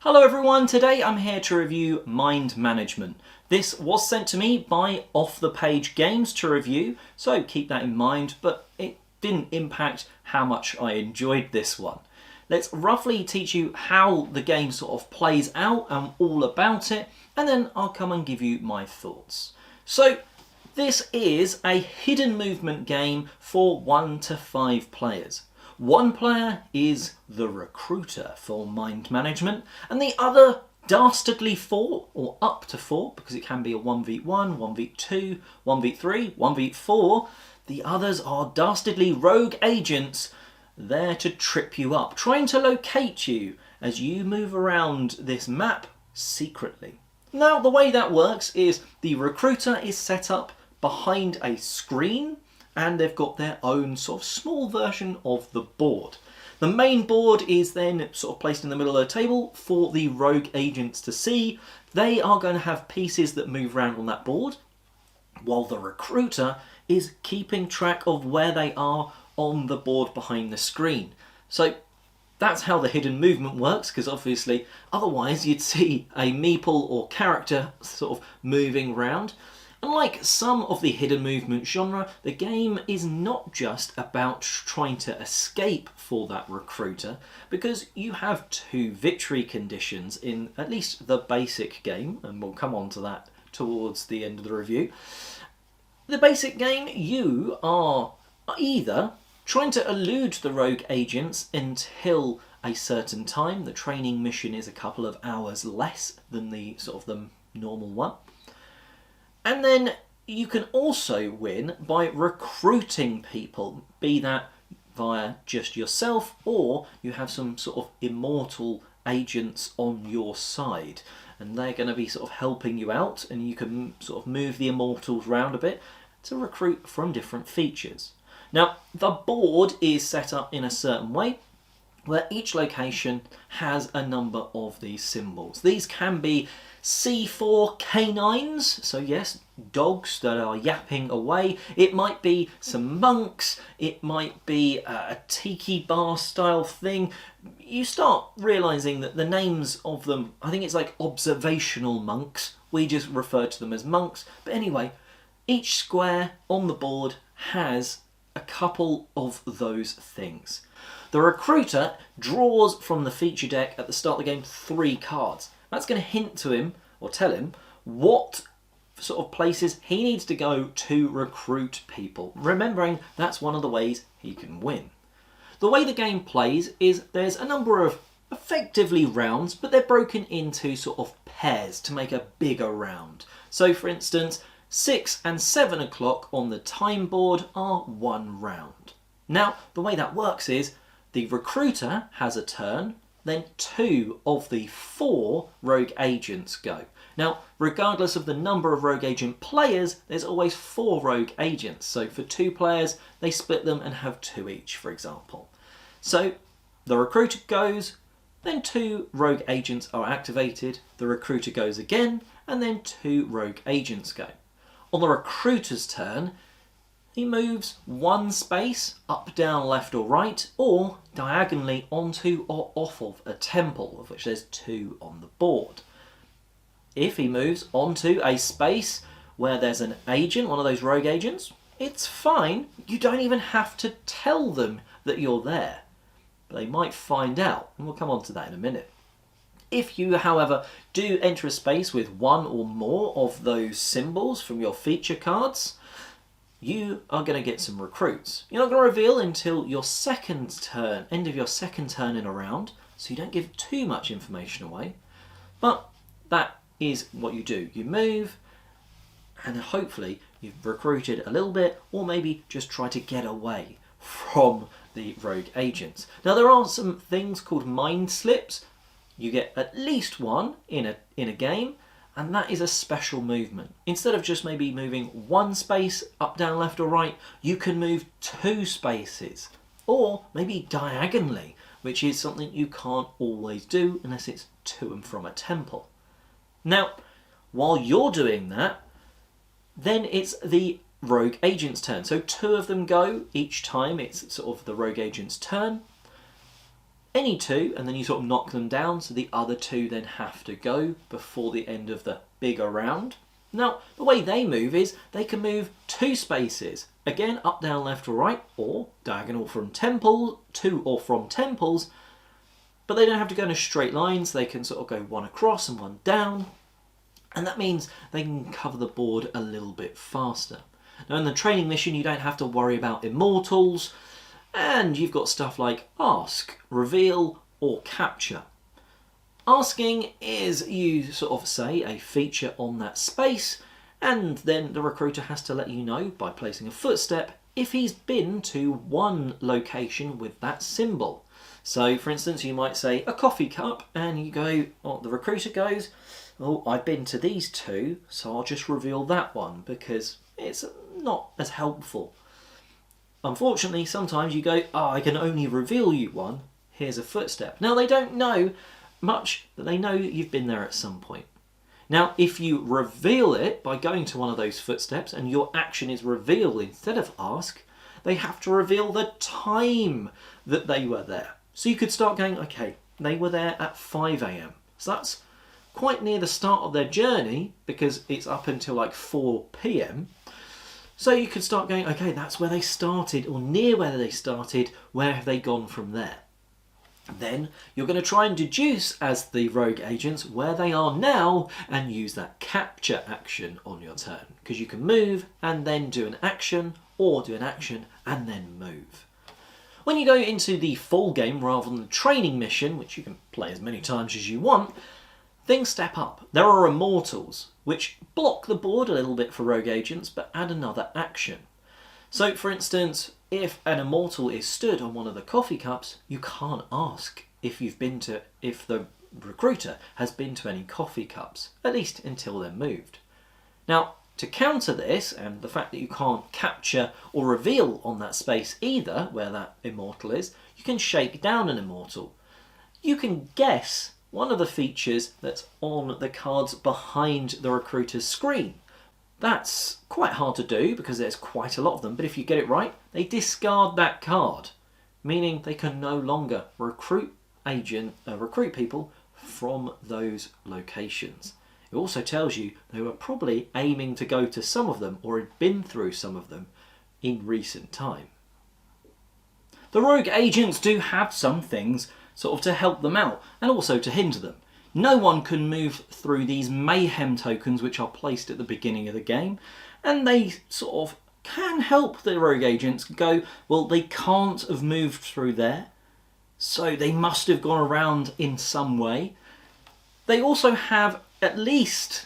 Hello everyone, today I'm here to review Mind Management. This was sent to me by Off the Page Games to review, so keep that in mind, but it didn't impact how much I enjoyed this one. Let's roughly teach you how the game sort of plays out and all about it, and then I'll come and give you my thoughts. So, this is a hidden movement game for 1 to 5 players. One player is the recruiter for Mind Management, and the other dastardly 4, or up to 4, because it can be a 1v1, 1v2, 1v3, 1v4. The others are dastardly rogue agents there to trip you up, trying to locate you as you move around this map secretly. Now, the way that works is the recruiter is set up behind a screen, and they've got their own sort of small version of the board. The main board is then sort of placed in the middle of the table for the rogue agents to see. They are going to have pieces that move around on that board, while the recruiter is keeping track of where they are on the board behind the screen. So that's how the hidden movement works, because obviously otherwise you'd see a meeple or character sort of moving around. Unlike some of the hidden movement genre, the game is not just about trying to escape for that recruiter, because you have 2 victory conditions in at least the basic game, and we'll come on to that towards the end of the review. The basic game, you are either trying to elude the rogue agents until a certain time. The training mission is a couple of hours less than the normal one. And then you can also win by recruiting people, be that via just yourself, or you have some sort of immortal agents on your side, and they're going to be sort of helping you out, and you can sort of move the immortals around a bit to recruit from different features. Now, the board is set up in a certain way, where each location has a number of these symbols. These can be C4 canines, so yes, dogs that are yapping away. It might be some monks, it might be a tiki bar style thing. You start realising that the names of them, I think it's like observational monks, we just refer to them as monks, but anyway, each square on the board has a couple of those things. The recruiter draws from the feature deck at the start of the game 3 cards. That's going to hint to him, or tell him, what sort of places he needs to go to recruit people, remembering that's one of the ways he can win. The way the game plays is there's a number of effectively rounds, but they're broken into sort of pairs to make a bigger round. So for instance, 6 and 7 o'clock on the time board are 1 round. Now, the way that works is the recruiter has a turn, then 2 of the 4 rogue agents go. Now, regardless of the number of rogue agent players, there's always 4 rogue agents. So for 2 players, they split them and have 2 each, for example. So the recruiter goes, then 2 rogue agents are activated, the recruiter goes again, and then 2 rogue agents go. On the recruiter's turn, he moves 1 space up, down, left or right, or diagonally onto or off of a temple, of which there's 2 on the board. If he moves onto a space where there's an agent, one of those rogue agents, it's fine. You don't even have to tell them that you're there. But they might find out, and we'll come on to that in a minute. If you, however, do enter a space with 1 or more of those symbols from your feature cards, you are going to get some recruits. You're not going to reveal until your second turn, end of your second turn in a round, so you don't give too much information away. But that is what you do. You move, and hopefully you've recruited a little bit, or maybe just try to get away from the rogue agents. Now, there are some things called mind slips. You get at least 1 in a game, and that is a special movement. Instead of just maybe moving 1 space up, down, left or right, you can move 2 spaces, or maybe diagonally, which is something you can't always do unless it's to and from a temple. Now, while you're doing that, then it's the rogue agent's turn. So 2 of them go each time it's sort of the rogue agent's turn. any two, and then you sort of knock them down, so the other two then have to go before the end of the bigger round. Now, the way they move is they can move 2 spaces. Again, up, down, left or right, or diagonal from temple, to or from temples, but they don't have to go in a straight lines. They can sort of go one across and one down, and that means they can cover the board a little bit faster. Now, in the training mission, you don't have to worry about immortals, and you've got stuff like ask, reveal, or capture. Asking is, you sort of say a feature on that space, and then the recruiter has to let you know by placing a footstep if he's been to one location with that symbol. So, for instance, you might say a coffee cup, and you go, oh, the recruiter goes, oh, I've been to these 2, so I'll just reveal that one because it's not as helpful. Unfortunately, sometimes you go, oh, I can only reveal you one, here's a footstep. Now, they don't know much, but they know that you've been there at some point. Now, if you reveal it by going to one of those footsteps and your action is reveal instead of ask, they have to reveal the time that they were there. So you could start going, okay, they were there at 5 AM. So that's quite near the start of their journey because it's up until like 4 PM. So you could start going, okay, that's where they started or near where they started. Where have they gone from there? Then you're going to try and deduce as the rogue agents where they are now and use that capture action on your turn, because you can move and then do an action, or do an action and then move. When you go into the full game rather than the training mission, which you can play as many times as you want, things step up. There are immortals, which block the board a little bit for rogue agents but add another action. So, for instance, if an immortal is stood on one of the coffee cups, you can't ask if the recruiter has been to any coffee cups, at least until they're moved. Now, to counter this, and the fact that you can't capture or reveal on that space either, where that immortal is, you can shake down an immortal. You can guess one of the features that's on the cards behind the recruiter's screen. That's quite hard to do because there's quite a lot of them, but if you get it right, they discard that card, meaning they can no longer recruit people from those locations. It also tells you they were probably aiming to go to some of them or had been through some of them in recent time. The rogue agents do have some things sort of to help them out and also to hinder them. No one can move through these mayhem tokens which are placed at the beginning of the game, and they sort of can help the rogue agents go, well, they can't have moved through there, so they must have gone around in some way. They also have at least,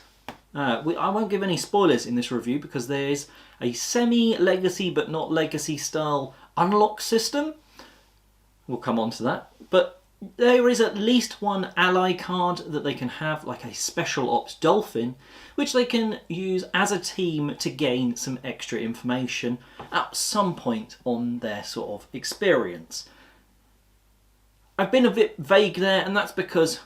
I won't give any spoilers in this review because there is a semi-legacy but not legacy style unlock system. We'll come on to that, but there is at least one ally card that they can have, like a special ops dolphin, which they can use as a team to gain some extra information at some point on their sort of experience. I've been a bit vague there, and that's because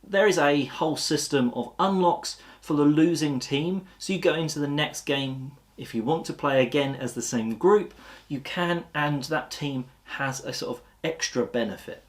there is a whole system of unlocks for the losing team. So you go into the next game, if you want to play again as the same group, you can, and that team has a sort of extra benefit.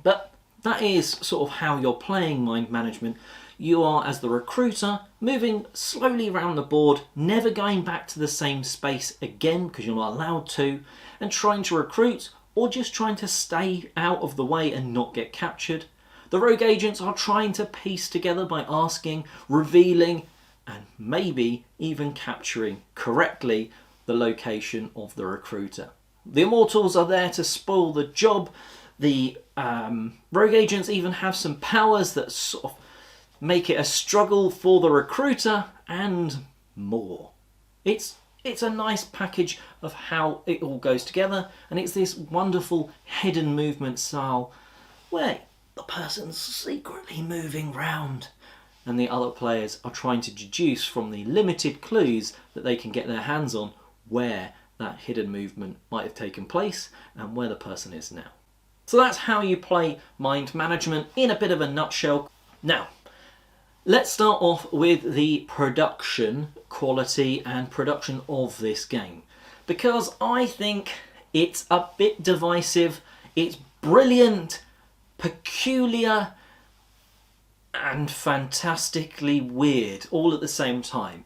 But that is sort of how you're playing mind management. You are, as the recruiter, moving slowly around the board, never going back to the same space again because you're not allowed to, and trying to recruit or just trying to stay out of the way and not get captured. The rogue agents are trying to piece together by asking, revealing, and maybe even capturing correctly the location of the recruiter. The immortals are there to spoil the job. The rogue agents even have some powers that sort of make it a struggle for the recruiter and more. It's a nice package of how it all goes together, and it's this wonderful hidden movement style where the person's secretly moving round and the other players are trying to deduce from the limited clues that they can get their hands on where that hidden movement might have taken place and where the person is now. So that's how you play mind management in a bit of a nutshell. Now, let's start off with the production quality and production of this game, because I think it's a bit divisive. It's brilliant, peculiar, and fantastically weird all at the same time.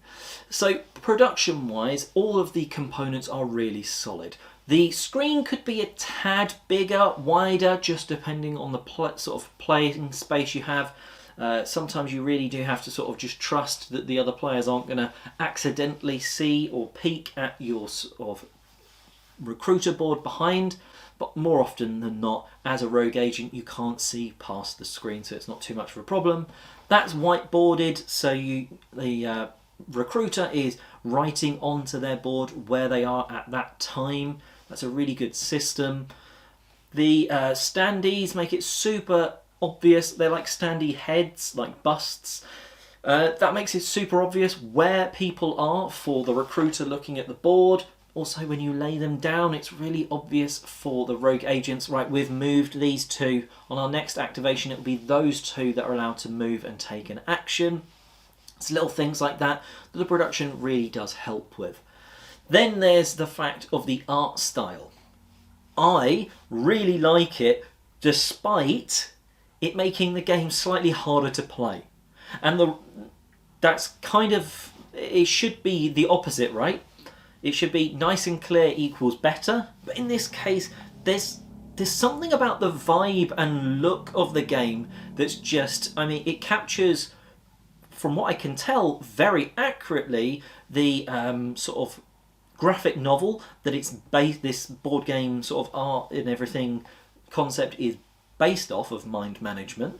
So production wise, all of the components are really solid. The screen could be a tad bigger, wider, just depending on the sort of playing space you have. Sometimes you really do have to sort of just trust that the other players aren't going to accidentally see or peek at your sort of recruiter board behind. But more often than not, as a rogue agent, you can't see past the screen, so it's not too much of a problem. That's whiteboarded, so the recruiter is writing onto their board where they are at that time. That's a really good system. The standees make it super obvious. They're like standee heads, like busts. That makes it super obvious where people are for the recruiter looking at the board. Also, when you lay them down, it's really obvious for the rogue agents. Right, we've moved these two. On our next activation, it'll be those two that are allowed to move and take an action. It's little things like that that the production really does help with. Then there's the fact of the art style. I really like it, despite it making the game slightly harder to play. And that's kind of, it should be the opposite, right? It should be nice and clear equals better, but in this case, there's something about the vibe and look of the game that's just, I mean, it captures, from what I can tell, very accurately the sort of graphic novel that it's based, this board game sort of art and everything concept is based off of Mind Management.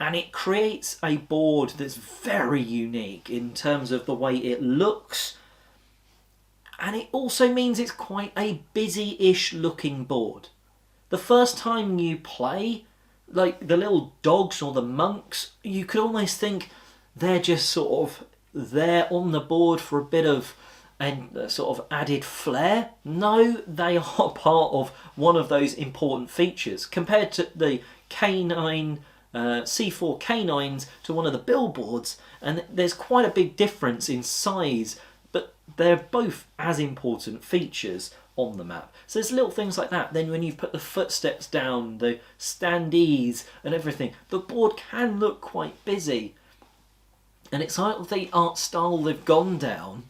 And it creates a board that's very unique in terms of the way it looks. And it also means it's quite a busy-ish looking board. The first time you play, like the little dogs or the monks, you could almost think they're just sort of there on the board for a bit of a sort of added flair. No, they are part of one of those important features. Compared to the canine, C4 canines to one of the billboards, and there's quite a big difference in size, but they're both as important features on the map. So there's little things like that. Then when you put the footsteps down, the standees and everything, the board can look quite busy. And it's like the art style they've gone down.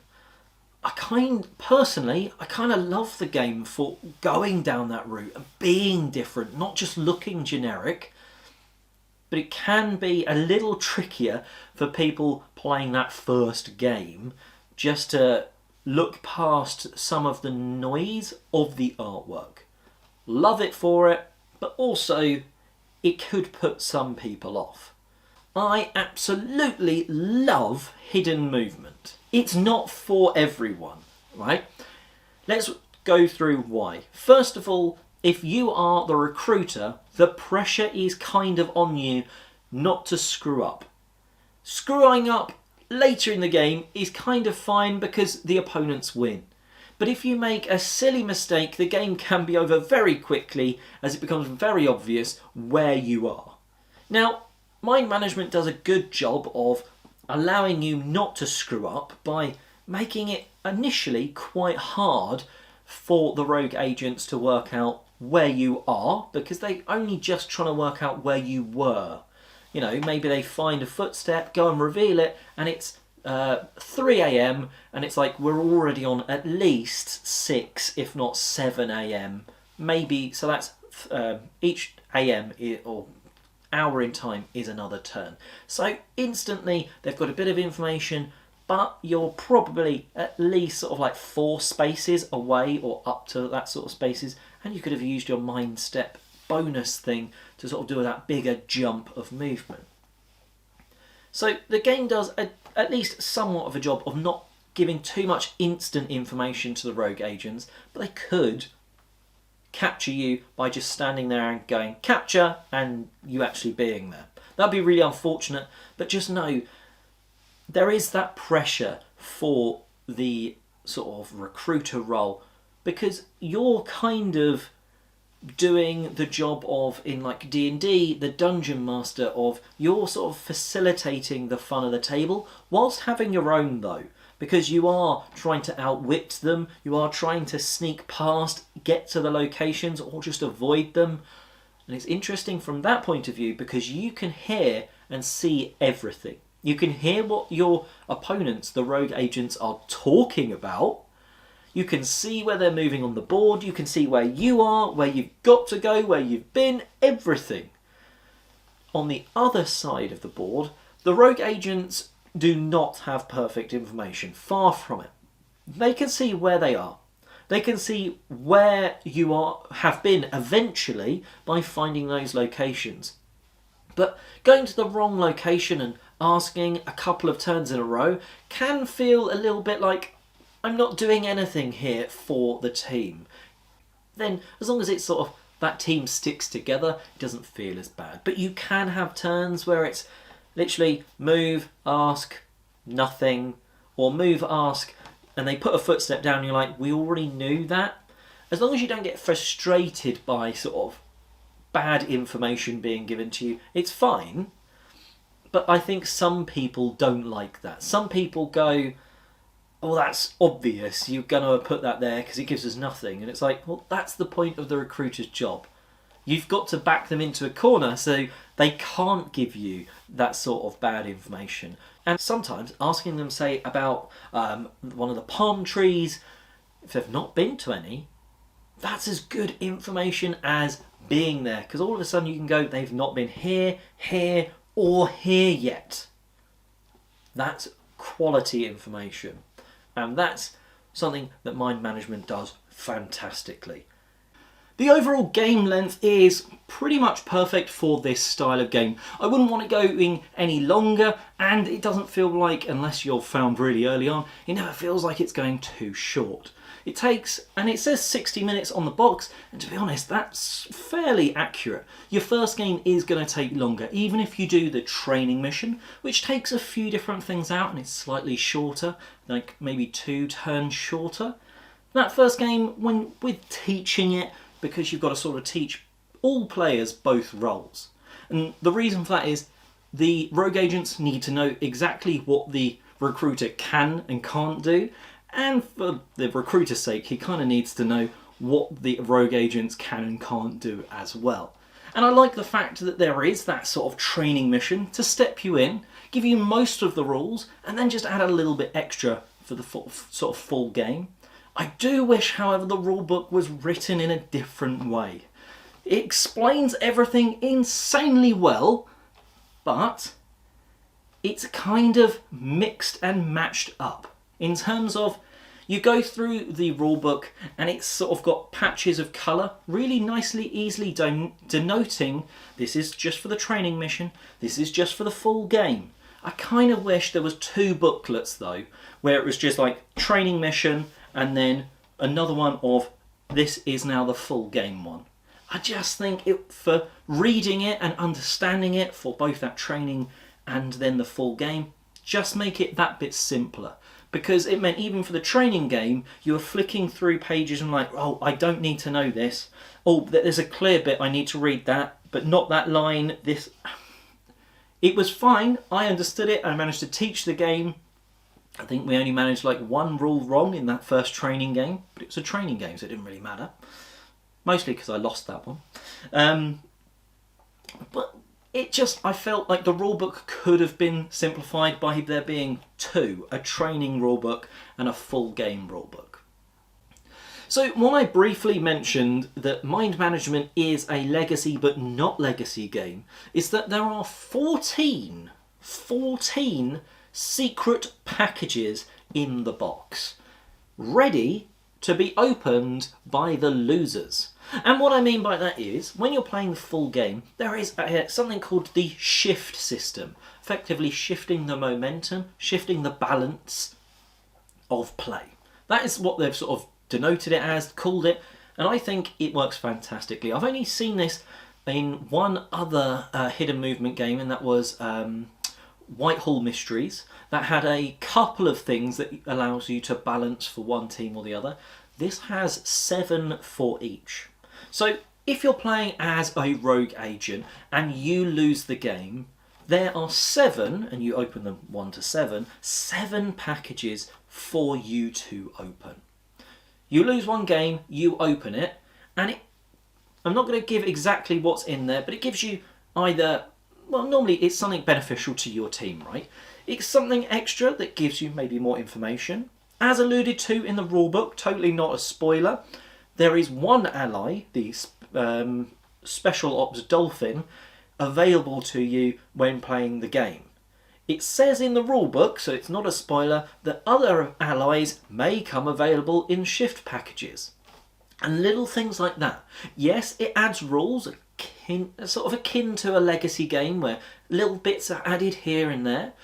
Personally, I kind of love the game for going down that route and being different, not just looking generic. But it can be a little trickier for people playing that first game, just to look past some of the noise of the artwork. Love it for it, but also it could put some people off. I absolutely love hidden movement. It's not for everyone, right? Let's go through why. First of all, if you are the recruiter, the pressure is kind of on you not to screw up. Screwing up later in the game is kind of fine because the opponents win. But if you make a silly mistake, the game can be over very quickly as it becomes very obvious where you are. Now, Mind Management does a good job of allowing you not to screw up by making it initially quite hard for the rogue agents to work out where you are, because they're only just trying to work out where you were. You know, maybe they find a footstep, go and reveal it, and it's 3 a.m. and it's like we're already on at least 6, if not 7 a.m. Maybe, so that's each a.m. or hour in time is another turn. So instantly they've got a bit of information, but you're probably at least sort of like 4 spaces away or up to that sort of spaces, and you could have used your mind step bonus thing to sort of do that bigger jump of movement. So the game does at least somewhat of a job of not giving too much instant information to the rogue agents, but they could capture you by just standing there and going capture and you actually being there. That'd be really unfortunate, but just know there is that pressure for the sort of recruiter role, because you're kind of doing the job of, in like D&D, the dungeon master, of you're sort of facilitating the fun of the table whilst having your own though, because you are trying to outwit them, you are trying to sneak past, get to the locations, or just avoid them. And it's interesting from that point of view because you can hear and see everything. You can hear what your opponents, the rogue agents, are talking about. You can see where they're moving on the board. You can see where you are, where you've got to go, where you've been, everything. On the other side of the board, the rogue agents do not have perfect information. Far from it. They can see where they are. They can see where you have been eventually by finding those locations. But going to the wrong location and asking a couple of turns in a row can feel a little bit like I'm not doing anything here for the team. Then as long as it's sort of that team sticks together, it doesn't feel as bad. But you can have turns where it's literally move, ask, nothing, or move, ask, and they put a footstep down and you're like, we already knew that. As long as you don't get frustrated by sort of bad information being given to you, it's fine. But I think some people don't like that. Some people go, oh, that's obvious, you're going to put that there because it gives us nothing. And it's like, well, that's the point of the recruiter's job. You've got to back them into a corner so they can't give you that sort of bad information. And sometimes asking them, say, about one of the palm trees, if they've not been to any, that's as good information as being there. Because all of a sudden you can go, they've not been here, here, or here yet. That's quality information. And that's something that mind management does fantastically. The overall game length is pretty much perfect for this style of game. I wouldn't want it going any longer, and it doesn't feel like, unless you're found really early on, it never feels like it's going too short. It takes, and it says 60 minutes on the box, and to be honest, that's fairly accurate. Your first game is going to take longer, even if you do the training mission, which takes a few different things out, and it's slightly shorter, like maybe 2 turns shorter. That first game, when with teaching it, because you've got to sort of teach all players both roles. And the reason for that is the rogue agents need to know exactly what the recruiter can and can't do, and for the recruiter's sake, he kind of needs to know what the rogue agents can and can't do as well. And I like the fact that there is that sort of training mission to step you in, give you most of the rules, and then just add a little bit extra for the sort of full game. I do wish, however, the rulebook was written in a different way. It explains everything insanely well, but it's kind of mixed and matched up. In terms of, you go through the rulebook and it's sort of got patches of colour, really nicely, easily denoting this is just for the training mission, this is just for the full game. I kind of wish there was 2 booklets though, where it was just like training mission, and then another one of this is now the full game one. I just think for reading it and understanding it for both that training and then the full game, just make it that bit simpler. Because it meant even for the training game, you were flicking through pages and like, oh, I don't need to know this. Oh, there's a clear bit, I need to read that, but not that line. This. It was fine, I understood it, I managed to teach the game. I think we only managed like 1 rule wrong in that first training game, but it was a training game, so it didn't really matter. Mostly because I lost that one. But it just, I felt like the rulebook could have been simplified by there being 2, a training rulebook and a full game rulebook. So when I briefly mentioned that Mind Management is a legacy but not legacy game, is that there are 14 secret packages in the box, ready to be opened by the losers. And what I mean by that is, when you're playing the full game, there is something called the shift system, effectively shifting the momentum, shifting the balance of play. That is what they've sort of denoted it as, called it, and I think it works fantastically. I've only seen this in one other hidden movement game, and that was Whitehall Mysteries, that had a couple of things that allows you to balance for one team or the other. This has 7 for each. So if you're playing as a rogue agent and you lose the game, there are 7, and you open them 1 to 7, 7 packages for you to open. You lose one game, you open it, and I'm not going to give exactly what's in there, but it gives you either, well, normally it's something beneficial to your team, right? It's something extra that gives you maybe more information. As alluded to in the rulebook, totally not a spoiler, there is one ally, the Special Ops Dolphin, available to you when playing the game. It says in the rulebook, so it's not a spoiler, that other allies may come available in shift packages. And little things like that. Yes, it adds rules, sort of akin to a legacy game where little bits are added here and there.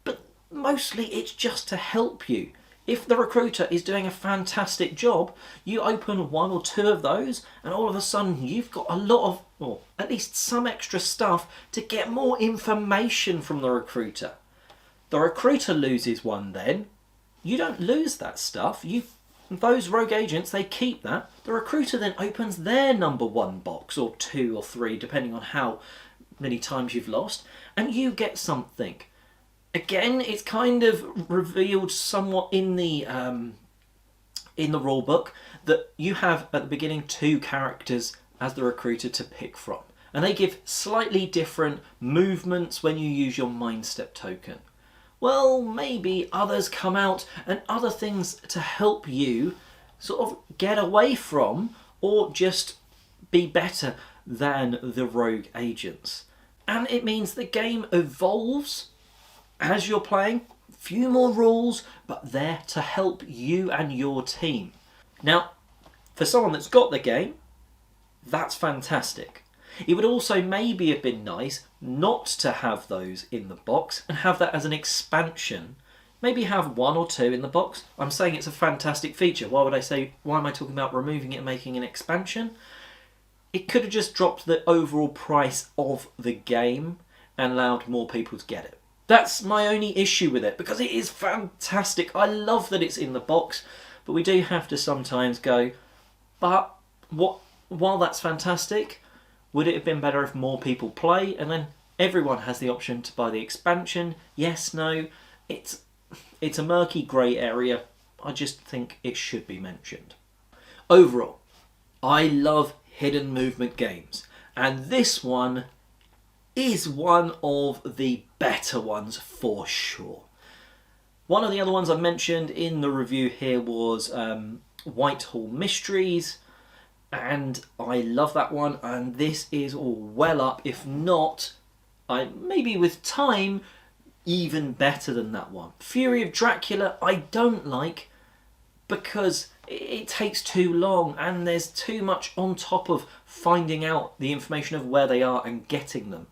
But mostly it's just to help you. If the recruiter is doing a fantastic job, you open one or two of those and all of a sudden you've got a lot of, or at least some extra stuff to get more information from the recruiter. The recruiter loses one then. You don't lose that stuff. Those rogue agents, they keep that. The recruiter then opens their number one box, or two or three, depending on how many times you've lost, and you get something. Again, it's kind of revealed somewhat in the rulebook that you have at the beginning two characters as the recruiter to pick from, and they give slightly different movements when you use your Mind Step token. Well, maybe others come out and other things to help you sort of get away from or just be better than the rogue agents. And it means the game evolves as you're playing. Few more rules, but there to help you and your team. Now, for someone that's got the game, that's fantastic. It would also maybe have been nice not to have those in the box and have that as an expansion. Maybe have one or two in the box. I'm saying it's a fantastic feature. Why am I talking about removing it and making an expansion? It could have just dropped the overall price of the game and allowed more people to get it. That's my only issue with it, because it is fantastic. I love that it's in the box, but we do have to sometimes go, but while that's fantastic, would it have been better if more people play and then everyone has the option to buy the expansion? Yes, no. It's a murky grey area. I just think it should be mentioned. Overall, I love hidden movement games, and this one is one of the better ones for sure. One of the other ones I mentioned in the review here was Whitehall Mysteries, and I love that one, and this is all well up, if not, maybe with time, even better than that one. Fury of Dracula I don't like because it takes too long and there's too much on top of finding out the information of where they are and getting them.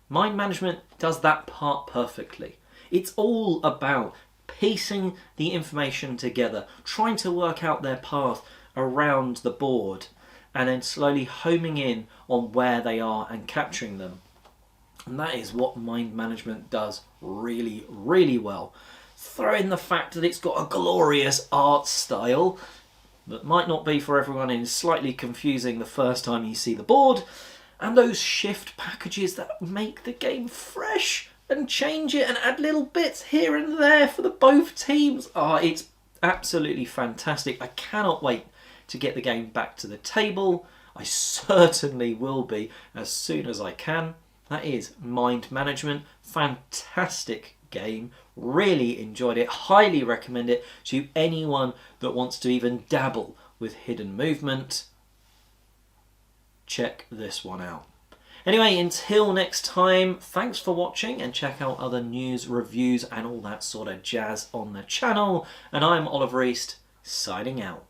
Mind Management does that part perfectly. It's all about piecing the information together, trying to work out their path around the board, and then slowly homing in on where they are and capturing them. And that is what Mind Management does really, really well. Throw in the fact that it's got a glorious art style that might not be for everyone and is slightly confusing the first time you see the board, and those shift packages that make the game fresh and change it and add little bits here and there for the both teams. It's absolutely fantastic. I cannot wait to get the game back to the table. I certainly will be as soon as I can. That is Mind Management. Fantastic game. Really enjoyed it. Highly recommend it to anyone that wants to even dabble with hidden movement. Check this one out. Anyway, until next time, thanks for watching, and check out other news, reviews and all that sort of jazz on the channel. And I'm Oliver East, signing out.